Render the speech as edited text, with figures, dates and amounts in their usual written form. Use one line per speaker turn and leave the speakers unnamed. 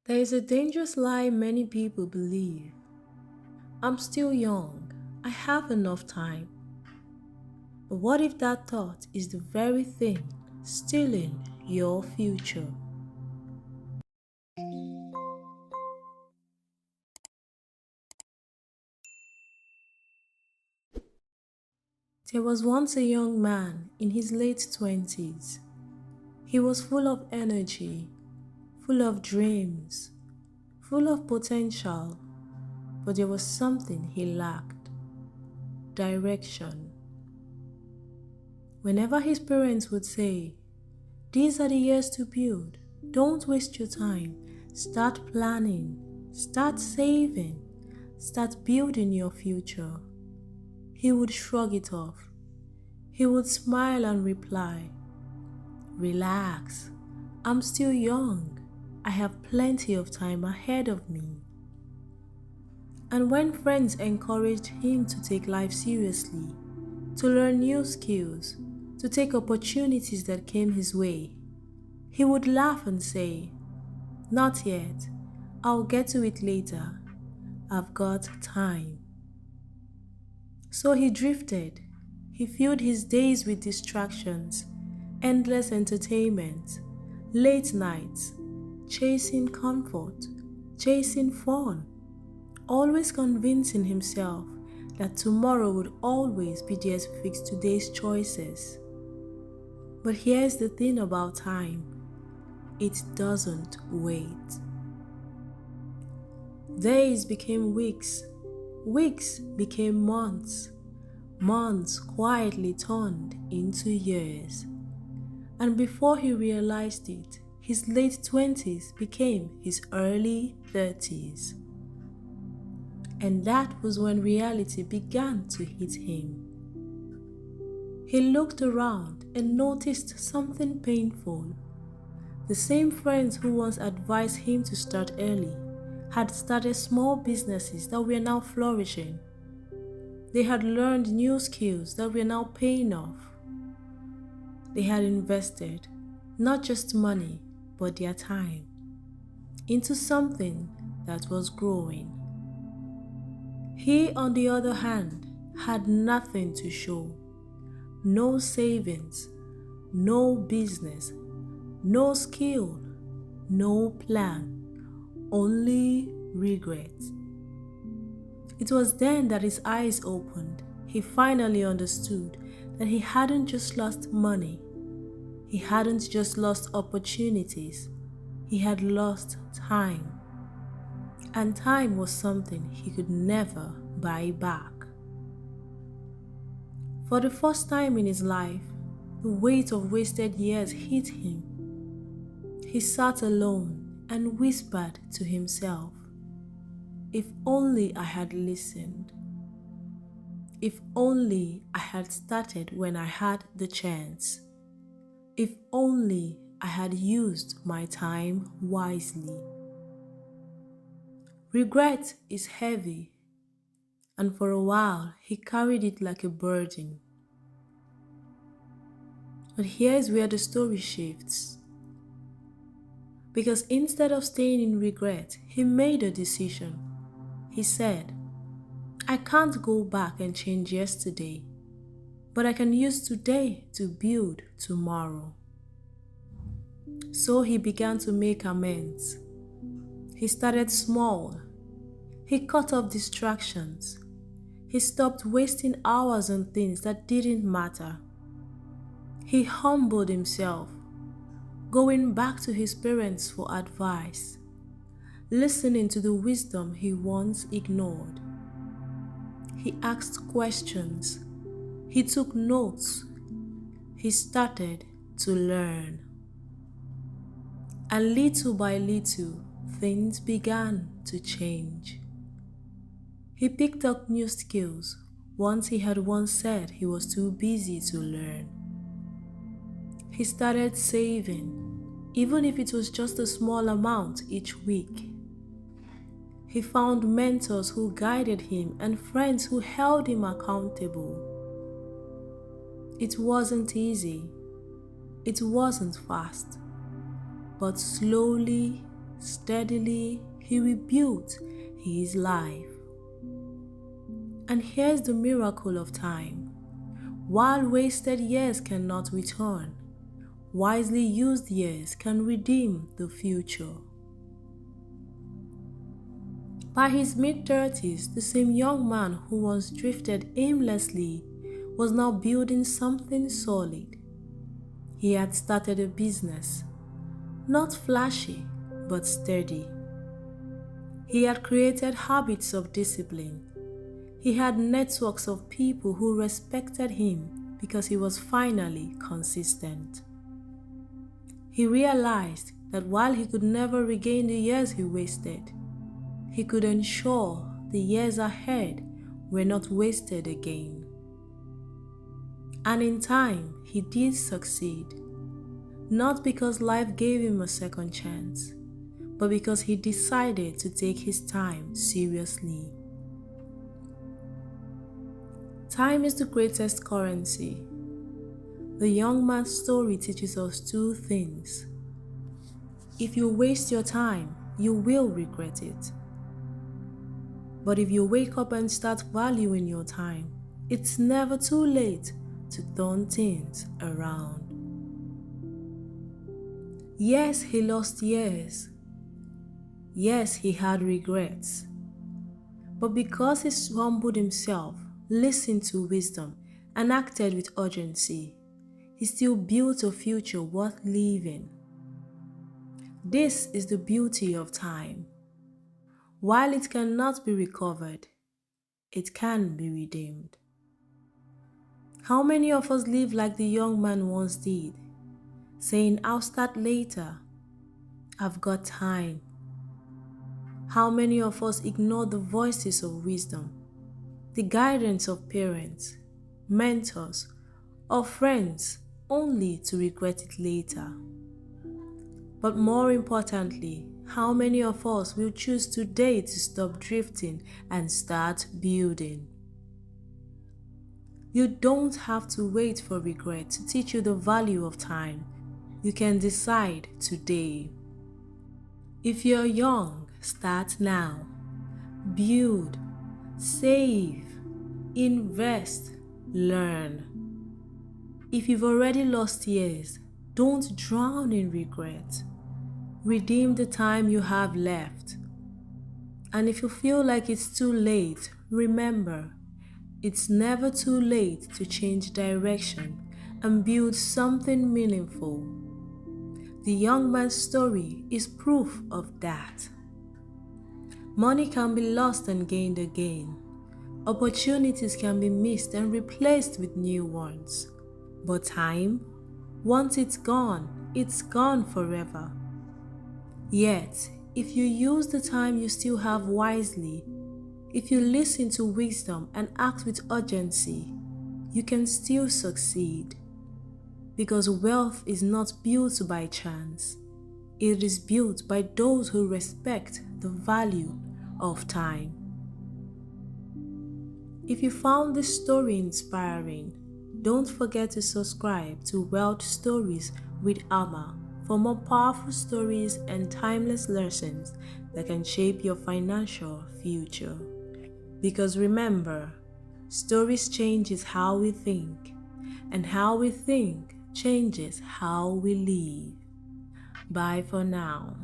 There is a dangerous lie many people believe. I'm still young. I have enough time. But what if that thought is the very thing stealing your future? There was once a young man in his late 20s. He was full of energy, full of dreams, full of potential, but there was something he lacked: direction. Whenever his parents would say, "These are the years to build, don't waste your time, start planning, start saving, start building your future," he would shrug it off. He would smile and reply, "Relax, I'm still young. I have plenty of time ahead of me." And when friends encouraged him to take life seriously, to learn new skills, to take opportunities that came his way, he would laugh and say, "Not yet, I'll get to it later. I've got time." So he drifted. He filled his days with distractions, endless entertainment, late nights, chasing comfort, chasing fun, always convincing himself that tomorrow would always be there to fix today's choices. But here's the thing about time: it doesn't wait. Days became weeks, weeks became months, months quietly turned into years. And before he realized it, his late 20s became his early 30s. And that was when reality began to hit him. He looked around and noticed something painful. The same friends who once advised him to start early had started small businesses that were now flourishing. They had learned new skills that were now paying off. They had invested not just money, but their time into something that was growing. He, on the other hand, had nothing to show. No savings, no business, no skill, no plan, only regret. It was then that his eyes opened. He finally understood that he hadn't just lost money. He hadn't just lost opportunities. He had lost time. And time was something he could never buy back. For the first time in his life, the weight of wasted years hit him. He sat alone and whispered to himself, "If only I had listened. If only I had started when I had the chance. If only I had used my time wisely." Regret is heavy, and for a while he carried it like a burden. But here's where the story shifts. Because instead of staying in regret, he made a decision. He said, "I can't go back and change yesterday, but I can use today to build tomorrow." So he began to make amends. He started small. He cut off distractions. He stopped wasting hours on things that didn't matter. He humbled himself, going back to his parents for advice, listening to the wisdom he once ignored. He asked questions. He took notes. He started to learn. And little by little, things began to change. He picked up new skills he had once said he was too busy to learn. He started saving, even if it was just a small amount each week. He found mentors who guided him and friends who held him accountable. It wasn't easy. It wasn't fast. But slowly, steadily, he rebuilt his life. And here's the miracle of time. While wasted years cannot return, wisely used years can redeem the future. By his mid-30s, the same young man who once drifted aimlessly was now building something solid. He had started a business, not flashy, but steady. He had created habits of discipline. He had networks of people who respected him because he was finally consistent. He realized that while he could never regain the years he wasted, he could ensure the years ahead were not wasted again. And in time, he did succeed. Not because life gave him a second chance, but because he decided to take his time seriously. Time is the greatest currency. The young man's story teaches us two things. If you waste your time, you will regret it. But if you wake up and start valuing your time, it's never too late to turn things around. Yes, he lost years. Yes, he had regrets. But because he humbled himself, listened to wisdom, and acted with urgency, he still built a future worth living. This is the beauty of time. While it cannot be recovered, it can be redeemed. How many of us live like the young man once did, saying, "I'll start later, I've got time"? How many of us ignore the voices of wisdom, the guidance of parents, mentors, or friends, only to regret it later? But more importantly, how many of us will choose today to stop drifting and start building? You don't have to wait for regret to teach you the value of time. You can decide today. If you're young, start now. Build, save, invest, learn. If you've already lost years, don't drown in regret. Redeem the time you have left. And if you feel like it's too late, remember, it's never too late to change direction and build something meaningful. The young man's story is proof of that. Money can be lost and gained again. Opportunities can be missed and replaced with new ones. But time, once it's gone forever. Yet, if you use the time you still have wisely, if you listen to wisdom and act with urgency, you can still succeed. Because wealth is not built by chance. It is built by those who respect the value of time. If you found this story inspiring, don't forget to subscribe to Wealth Stories with Amma for more powerful stories and timeless lessons that can shape your financial future. Because remember, stories changes how we think, and how we think changes how we live. Bye for now.